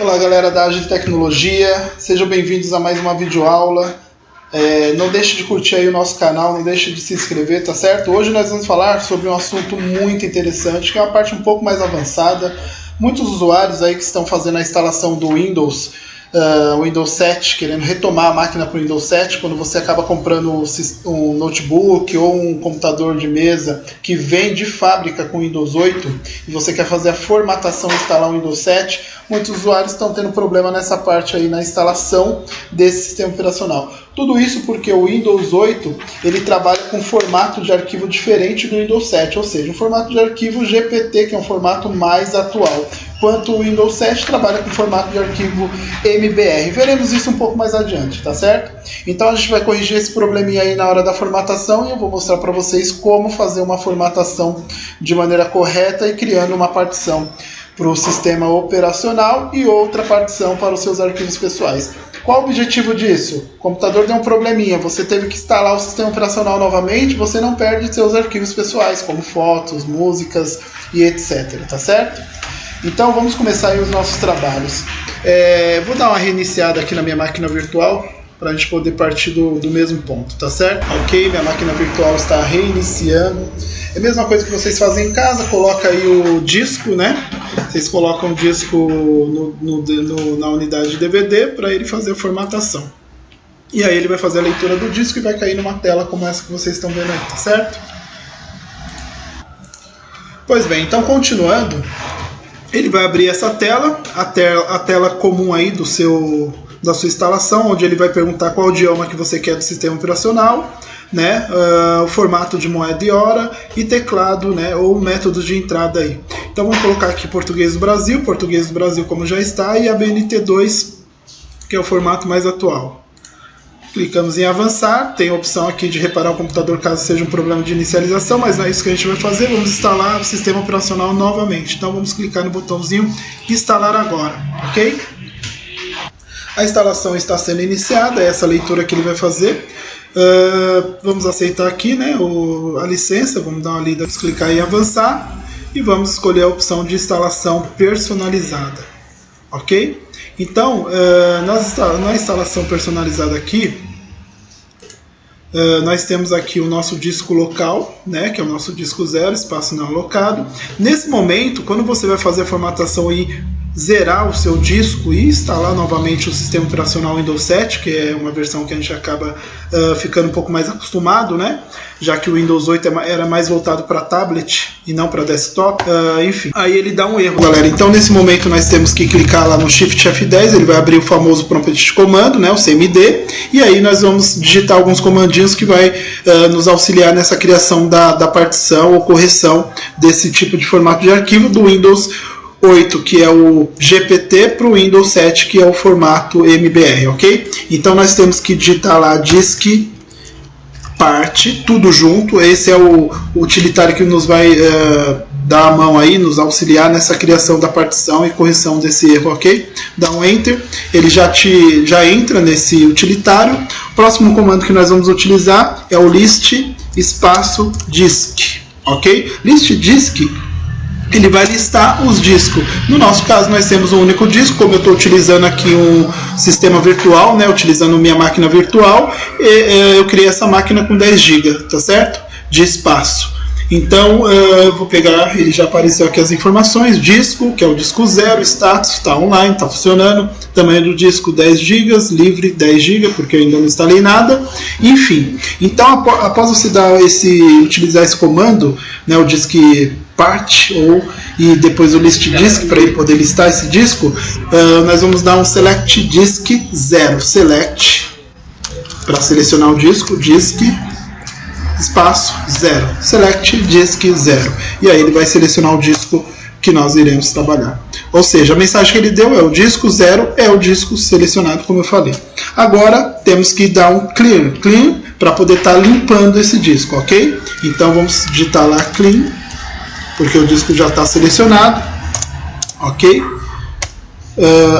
Olá galera da Agile Tecnologia, sejam bem-vindos a mais uma videoaula. Não deixe de curtir aí o nosso canal, não deixe de se inscrever, tá certo? Hoje nós vamos falar sobre um assunto muito interessante, que é uma parte um pouco mais avançada. Muitos usuários aí que estão fazendo a instalação do Windows 7, querendo retomar a máquina para o Windows 7, quando você acaba comprando um notebook ou um computador de mesa que vem de fábrica com Windows 8 e você quer fazer a formatação e instalar o Windows 7, muitos usuários estão tendo problema nessa parte aí na instalação desse sistema operacional. Tudo isso porque o Windows 8 ele trabalha com formato de arquivo diferente do Windows 7, ou seja, um formato de arquivo GPT, que é um formato mais atual, enquanto o Windows 7 trabalha com formato de arquivo MBR. Veremos isso um pouco mais adiante, tá certo? Então a gente vai corrigir esse probleminha aí na hora da formatação e eu vou mostrar para vocês como fazer uma formatação de maneira correta e criando uma partição para o sistema operacional e outra partição para os seus arquivos pessoais. Qual o objetivo disso? O computador deu um probleminha, você teve que instalar o sistema operacional novamente, você não perde seus arquivos pessoais, como fotos, músicas e etc, tá certo? Então vamos começar aí os nossos trabalhos. Vou dar uma reiniciada aqui na minha máquina virtual, para a gente poder partir do mesmo ponto, tá certo? Ok, minha máquina virtual está reiniciando. É a mesma coisa que vocês fazem em casa, coloca aí o disco, né? Vocês colocam o disco na unidade de DVD para ele fazer a formatação. E aí ele vai fazer a leitura do disco e vai cair numa tela como essa que vocês estão vendo aí, tá certo? Pois bem, então continuando, ele vai abrir essa tela, a tela comum aí da sua instalação, onde ele vai perguntar qual o idioma que você quer do sistema operacional, né, o formato de moeda e hora e teclado, né, ou métodos de entrada aí. Então vamos colocar aqui português do Brasil como já está, e a BNT2, que é o formato mais atual. Clicamos em avançar, tem a opção aqui de reparar o computador caso seja um problema de inicialização, mas não é isso que a gente vai fazer, vamos instalar o sistema operacional novamente. Então vamos clicar no botãozinho instalar agora, ok? A instalação está sendo iniciada, é essa leitura que ele vai fazer. Vamos aceitar aqui, né, a licença, vamos dar uma lida, vamos clicar em avançar e vamos escolher a opção de instalação personalizada, ok? Então, na instalação personalizada aqui, nós temos aqui o nosso disco local, né, que é o nosso disco 0, espaço não alocado. Nesse momento, quando você vai fazer a formatação e zerar o seu disco e instalar novamente o sistema operacional Windows 7, que é uma versão que a gente acaba ficando um pouco mais acostumado, né? Já que o Windows 8 era mais voltado para tablet e não para desktop, enfim. Aí ele dá um erro, galera. Então nesse momento nós temos que clicar lá no Shift F10, ele vai abrir o famoso prompt de comando, né, o CMD, e aí nós vamos digitar alguns comandinhos que vai nos auxiliar nessa criação da partição ou correção desse tipo de formato de arquivo do Windows 8, que é o GPT, para o Windows 7, que é o formato MBR, ok? Então nós temos que digitar lá disk part, tudo junto. Esse é o utilitário que nos vai dar a mão aí, nos auxiliar nessa criação da partição e correção desse erro, ok? Dá um Enter, ele já entra nesse utilitário. O próximo comando que nós vamos utilizar é o list espaço disk, ok? List disk, ele vai listar os discos. No nosso caso nós temos um único disco, como eu estou utilizando aqui um sistema virtual, né, utilizando minha máquina virtual, eu criei essa máquina com 10 GB, tá certo? De espaço. Então eu vou pegar, ele já apareceu aqui as informações, disco, que é o disco 0, status, está online, está funcionando, tamanho do disco 10 GB, livre 10 GB, porque eu ainda não instalei nada, enfim. Então após você utilizar esse comando, né, o disk part e depois o list disk para ele poder listar esse disco, nós vamos dar um select disk 0, select para selecionar o disco, disk espaço 0, select disk 0, e aí ele vai selecionar o disco que nós iremos trabalhar. Ou seja, a mensagem que ele deu é o disco 0, é o disco selecionado, como eu falei. Agora temos que dar um clear para poder estar limpando esse disco, ok? Então vamos digitar lá clean, porque o disco já está selecionado, ok?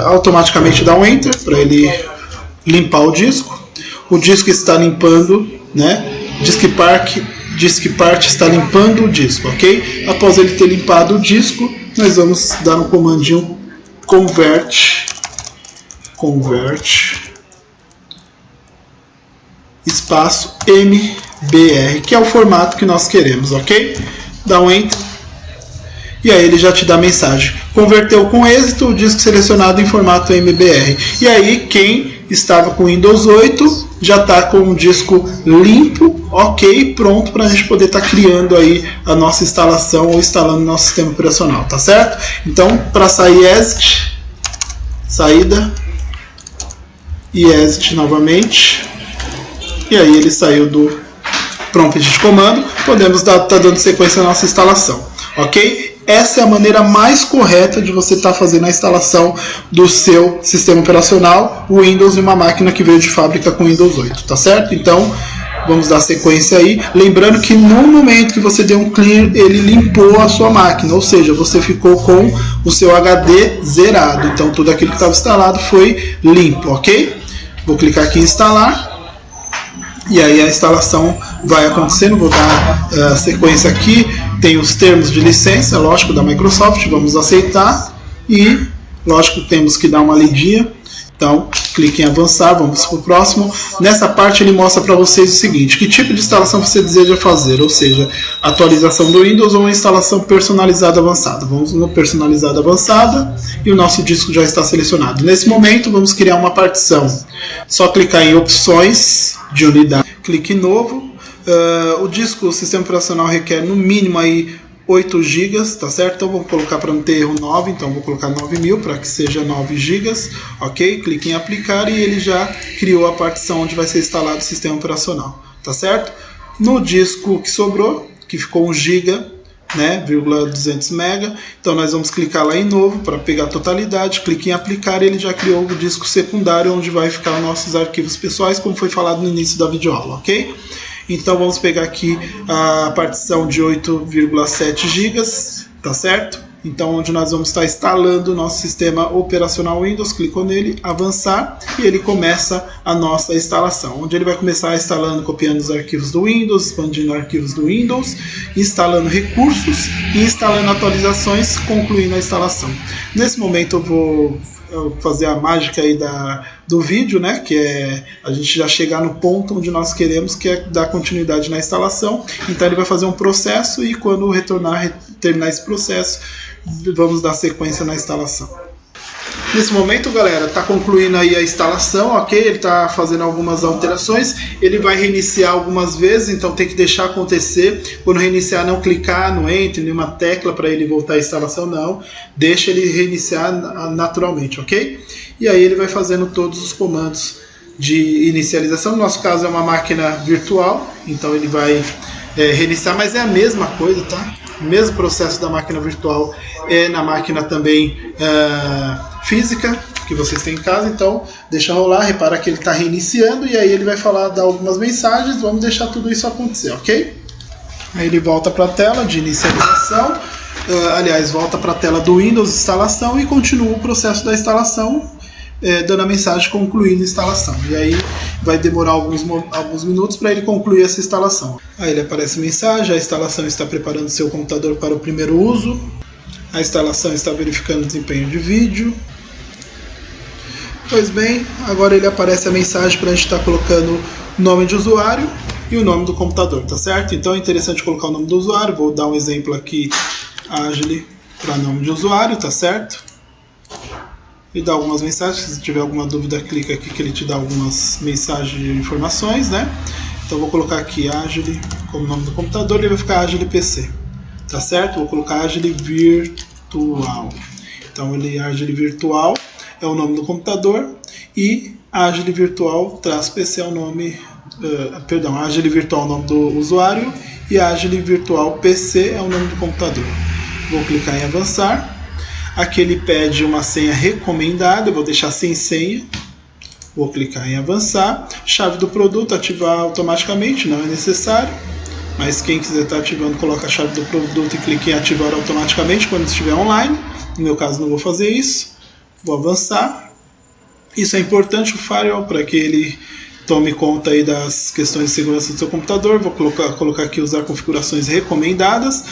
Automaticamente dá um Enter para ele limpar o disco. O disco está limpando, né? Disk part está limpando o disco, ok? Após ele ter limpado o disco, nós vamos dar um comandinho convert convert espaço MBR, que é o formato que nós queremos, ok? Dá um Enter. E aí ele já te dá a mensagem. Converteu com êxito o disco selecionado em formato MBR. E aí quem estava com Windows 8 já está com um disco limpo, ok, pronto para a gente poder estar criando aí a nossa instalação ou instalando o nosso sistema operacional, tá certo? Então, para sair exit, saída e exit novamente. E aí ele saiu do prompt de comando. Podemos estar dando sequência na nossa instalação, ok? Essa é a maneira mais correta de você estar fazendo a instalação do seu sistema operacional Windows em uma máquina que veio de fábrica com Windows 8, tá certo? Então, vamos dar sequência aí. Lembrando que no momento que você deu um clear, ele limpou a sua máquina, ou seja, você ficou com o seu HD zerado. Então, tudo aquilo que estava instalado foi limpo, ok? Vou clicar aqui em instalar. E aí a instalação vai acontecendo. Vou dar sequência aqui. Tem os termos de licença, lógico, da Microsoft. Vamos aceitar. E, lógico, temos que dar uma lidinha. Então, clique em avançar. Vamos para o próximo. Nessa parte ele mostra para vocês o seguinte. Que tipo de instalação você deseja fazer? Ou seja, atualização do Windows ou uma instalação personalizada avançada. Vamos no personalizada avançada. E o nosso disco já está selecionado. Nesse momento, vamos criar uma partição. Só clicar em opções de unidade, clique em novo. O disco, o sistema operacional requer no mínimo aí 8 GB, tá certo? Então vou colocar para não ter erro 9, então vou colocar 9000 para que seja 9 GB, ok? Clique em aplicar e ele já criou a partição onde vai ser instalado o sistema operacional, tá certo? No disco que sobrou, que ficou 1 GB, né, 200 MB, então nós vamos clicar lá em novo para pegar a totalidade, clique em aplicar e ele já criou o disco secundário onde vai ficar os nossos arquivos pessoais, como foi falado no início da videoaula, ok? Então vamos pegar aqui a partição de 8,7 GB, tá certo? Então onde nós vamos estar instalando o nosso sistema operacional Windows, clicou nele, avançar e ele começa a nossa instalação. Onde ele vai começar instalando, copiando os arquivos do Windows, expandindo arquivos do Windows, instalando recursos e instalando atualizações, concluindo a instalação. Nesse momento eu vou fazer a mágica aí do vídeo, né, que é a gente já chegar no ponto onde nós queremos, que é dar continuidade na instalação. Então ele vai fazer um processo e quando terminar esse processo, vamos dar sequência na instalação. Nesse momento, galera, está concluindo aí a instalação, ok? Ele está fazendo algumas alterações, ele vai reiniciar algumas vezes, então tem que deixar acontecer. Quando reiniciar, não clicar no Enter, nenhuma tecla para ele voltar à instalação, não. Deixa ele reiniciar naturalmente, ok? E aí ele vai fazendo todos os comandos de inicialização. No nosso caso é uma máquina virtual, então ele vai reiniciar, mas é a mesma coisa, tá? O mesmo processo da máquina virtual é na máquina também física que vocês têm em casa. Então deixa rolar, repara que ele está reiniciando e aí ele vai dar algumas mensagens. Vamos deixar tudo isso acontecer, ok? Aí ele volta para a tela de inicialização, volta para a tela do Windows instalação e continua o processo da instalação, dando a mensagem concluindo a instalação. E aí vai demorar alguns minutos para ele concluir essa instalação. Aí ele aparece a mensagem: a instalação está preparando seu computador para o primeiro uso, a instalação está verificando o desempenho de vídeo. Pois bem, agora ele aparece a mensagem para a gente estar colocando o nome de usuário e o nome do computador, tá certo? Então é interessante colocar o nome do usuário. Vou dar um exemplo aqui, Agile, para nome de usuário, tá certo? E dá algumas mensagens. Se tiver alguma dúvida, clica aqui que ele te dá algumas mensagens de informações, né? Então vou colocar aqui Agile como nome do computador, ele vai ficar Agile PC, tá certo? Vou colocar Agile Virtual. Então ele Agile Virtual é o nome do computador e Agile Virtual -PC é o nome, Agile Virtual é o nome do usuário e Agile Virtual PC é o nome do computador. Vou clicar em avançar. Aqui ele pede uma senha recomendada, eu vou deixar sem senha. Vou clicar em avançar. Chave do produto, ativar automaticamente, não é necessário. Mas quem quiser estar ativando, coloca a chave do produto e clique em ativar automaticamente quando estiver online. No meu caso não vou fazer isso. Vou avançar. Isso é importante, o firewall, para que ele tome conta aí das questões de segurança do seu computador. Vou colocar aqui usar configurações recomendadas.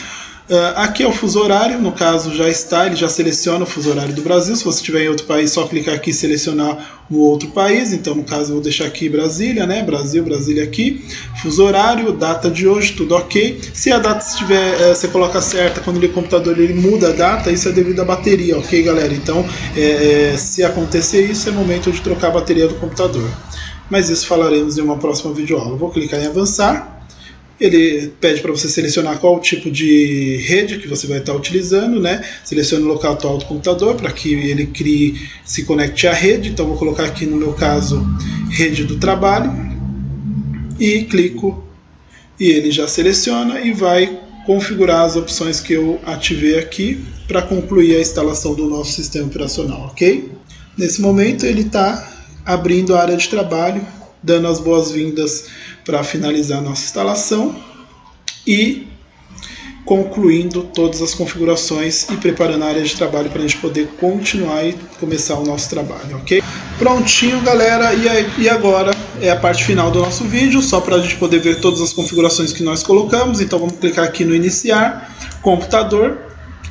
Aqui é o fuso horário, no caso já está, ele já seleciona o fuso horário do Brasil. Se você estiver em outro país, só clicar aqui e selecionar o outro país. Então, no caso, eu vou deixar aqui Brasília, né? Brasil, Brasília aqui. Fuso horário, data de hoje, tudo ok. Se a data estiver, você coloca certa, quando ele liga o computador ele muda a data, isso é devido à bateria, ok, galera? Então, se acontecer isso, é momento de trocar a bateria do computador. Mas isso falaremos em uma próxima videoaula. Vou clicar em avançar. Ele pede para você selecionar qual tipo de rede que você vai estar utilizando, né? Selecione o local atual do computador para que ele se conecte à rede. Então vou colocar aqui no meu caso rede do trabalho e clico e ele já seleciona e vai configurar as opções que eu ativei aqui para concluir a instalação do nosso sistema operacional, ok? Nesse momento ele está abrindo a área de trabalho, dando as boas-vindas para finalizar a nossa instalação e concluindo todas as configurações e preparando a área de trabalho para a gente poder continuar e começar o nosso trabalho, ok? Prontinho, galera, e agora é a parte final do nosso vídeo, só para a gente poder ver todas as configurações que nós colocamos. Então vamos clicar aqui no iniciar, computador.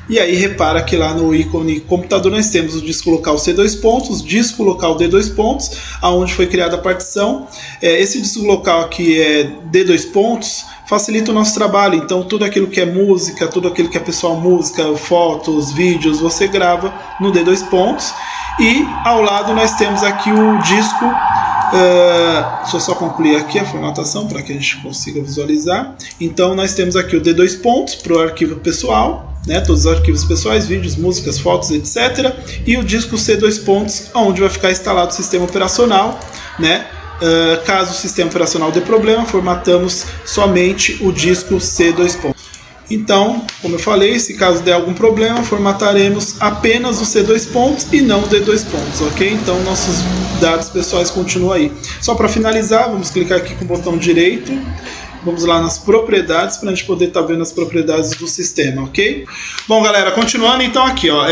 E aí repara que lá no ícone computador nós temos o disco local C2 pontos, disco local D2 pontos, aonde foi criada a partição. Esse disco local aqui é D2 pontos, facilita o nosso trabalho. Então tudo aquilo que é música, tudo aquilo que é pessoal música, fotos, vídeos, você grava no D2 pontos. E ao lado nós temos aqui o disco, deixa eu só concluir aqui a formatação para que a gente consiga visualizar. Então nós temos aqui o D2 pontos para o arquivo pessoal, né, todos os arquivos pessoais, vídeos, músicas, fotos, etc. E o disco C2 pontos, onde vai ficar instalado o sistema operacional, né? Caso o sistema operacional dê problema, formatamos somente o disco C2 pontos. Então, como eu falei, se caso der algum problema, formataremos apenas o C2 pontos e não o D2 pontos, ok? Então nossos dados pessoais continuam aí. Só para finalizar, vamos clicar aqui com o botão direito. Vamos lá nas propriedades para a gente poder estar vendo as propriedades do sistema, ok? Bom, galera, continuando então aqui, ó,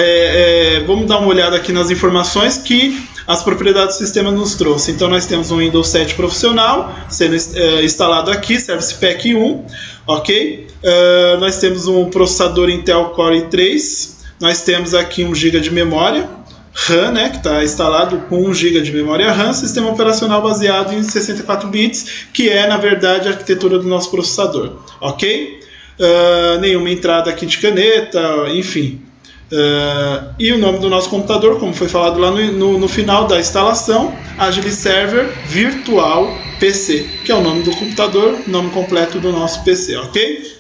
vamos dar uma olhada aqui nas informações que as propriedades do sistema nos trouxe. Então nós temos um Windows 7 profissional sendo instalado aqui, Service Pack 1, ok? Nós temos um processador Intel Core i3, nós temos aqui 1 GB de memória RAM, né, que está instalado com 1 GB de memória RAM, sistema operacional baseado em 64 bits, que é na verdade a arquitetura do nosso processador, ok? Nenhuma entrada aqui de caneta, enfim. E o nome do nosso computador, como foi falado lá no final da instalação, Agile Server Virtual PC, que é o nome do computador, nome completo do nosso PC, ok?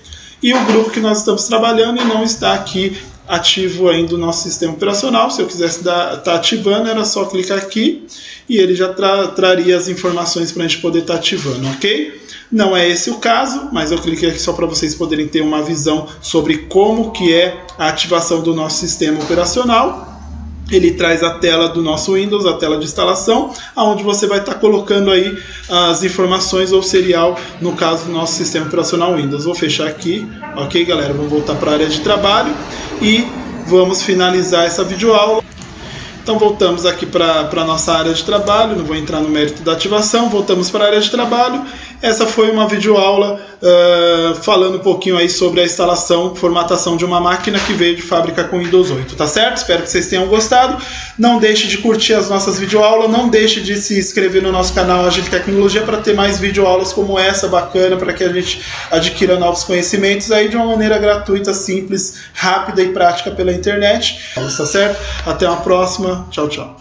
E o grupo que nós estamos trabalhando e não está aqui ativo ainda o nosso sistema operacional. Se eu quisesse estar ativando, era só clicar aqui e ele já traria as informações para a gente poder estar ativando, ok? Não é esse o caso, mas eu cliquei aqui só para vocês poderem ter uma visão sobre como que é a ativação do nosso sistema operacional. Ele traz a tela do nosso Windows, a tela de instalação, onde você vai estar colocando aí as informações ou serial, no caso do nosso sistema operacional Windows. Vou fechar aqui, ok, galera? Vamos voltar para a área de trabalho e vamos finalizar essa videoaula. Então voltamos aqui para a nossa área de trabalho, não vou entrar no mérito da ativação, voltamos para a área de trabalho. Essa foi uma videoaula falando um pouquinho aí sobre a instalação, formatação de uma máquina que veio de fábrica com Windows 8, tá certo? Espero que vocês tenham gostado. Não deixe de curtir as nossas videoaulas, não deixe de se inscrever no nosso canal Agile Tecnologia para ter mais videoaulas como essa, bacana, para que a gente adquira novos conhecimentos aí de uma maneira gratuita, simples, rápida e prática pela internet. Tá certo? Até uma próxima. Tchau, tchau.